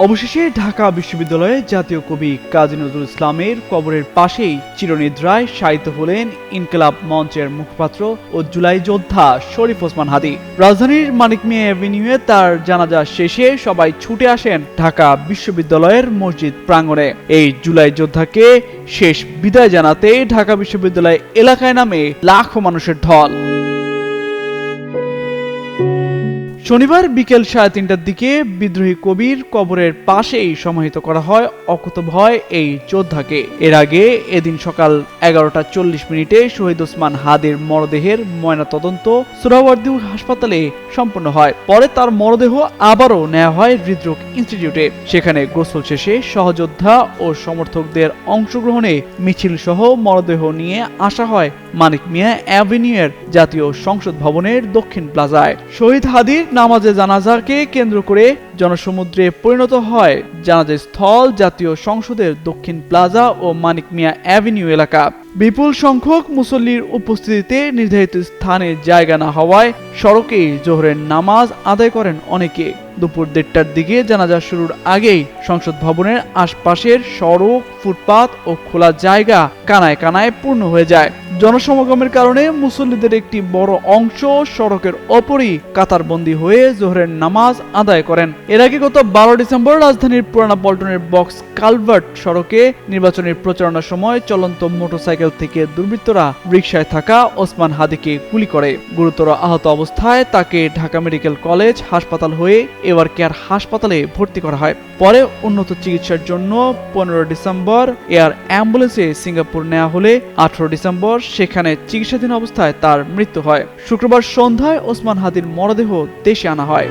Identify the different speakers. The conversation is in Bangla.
Speaker 1: অবশেষে ঢাকা বিশ্ববিদ্যালয়ে জাতীয় কবি কাজী নজরুল ইসলামের কবরের পাশেই চিরনিদ্রায় শায়িত হলেন ইনকিলাব মঞ্চের মুখপাত্র ও জুলাই যোদ্ধা শরীফ ওসমান হাদী। রাজধানীর মানিক মিয়া এভিনিউয়ে তার জানাজা শেষে সবাই ছুটে আসেন ঢাকা বিশ্ববিদ্যালয়ের মসজিদ প্রাঙ্গণে। এই জুলাই যোদ্ধাকে শেষ বিদায় জানাতে ঢাকা বিশ্ববিদ্যালয় এলাকায় নামে লাখো মানুষের ঢল। শনিবার বিকেল 3:30টার দিকে বিদ্রোহী কবির কবরের পাশেই সমাহিত করা হয় অকুতোভয় এই যোদ্ধাকে। এর আগে এদিন সকাল 11:40 শহীদ ওসমান হাদীর মরদেহের ময়নাতদন্ত সোহরাওয়ার্দী হাসপাতালে সম্পন্ন হয়। পরে তার মরদেহ আবারও নেওয়া হয় হৃদরোগ ইনস্টিটিউটে। সেখানে গোসল শেষে সহযোদ্ধা ও সমর্থকদের অংশগ্রহণে মিছিল সহ মরদেহ নিয়ে আসা হয় মানিক মিয়া অ্যাভিনিউয়ের জাতীয় সংসদ ভবনের দক্ষিণ প্লাজায়। শহীদ হাদীর নামাজে জানাজাকে কেন্দ্র করে জনসমুদ্রে পরিণত হয় জানাজা স্থল জাতীয় সংসদের দক্ষিণ প্লাজা ও মানিক মিয়া অ্যাভিনিউ এলাকা। বিপুল সংখ্যক মুসল্লির উপস্থিতিতে নির্ধারিত স্থানে জায়গা না হওয়ায় সড়কে জোহরের নামাজ আদায় করেন অনেকে। দুপুর 1:30টার দিকে জানাজা শুরুর আগেই সংসদ ভবনের আশপাশের সড়ক, ফুটপাত ও খোলা জায়গা কানায় কানায় পূর্ণ হয়ে যায়। জনসমাগমের কারণে মুসল্লিদের একটি বড় অংশ সড়কের ওপরই কাতারবন্দী হয়ে জোহরের নামাজ আদায় করেন। এর আগে গত 12 ডিসেম্বর রাজধানীর পুরানা পল্টনের বক্স কালভার্ট সড়কে নির্বাচনের প্রচারণার সময় চলন্ত মোটরসাইকেল থেকে দুর্বৃত্তরা রিকশায় থাকা ওসমান হাদীকে গুলি করে। গুরুতর আহত অবস্থায় তাকে ঢাকা মেডিকেল কলেজ হাসপাতাল হয়ে এভার কেয়ার হাসপাতালে ভর্তি করা হয়। পরে উন্নত চিকিৎসার জন্য 15 ডিসেম্বর এয়ার অ্যাম্বুলেন্সে সিঙ্গাপুর নেওয়া হলে 18 ডিসেম্বর সেখানে চিকিৎসাধীন অবস্থায় তার মৃত্যু হয়। শুক্রবার সন্ধ্যায় ওসমান হাদীর মরদেহ দেশে আনা হয়।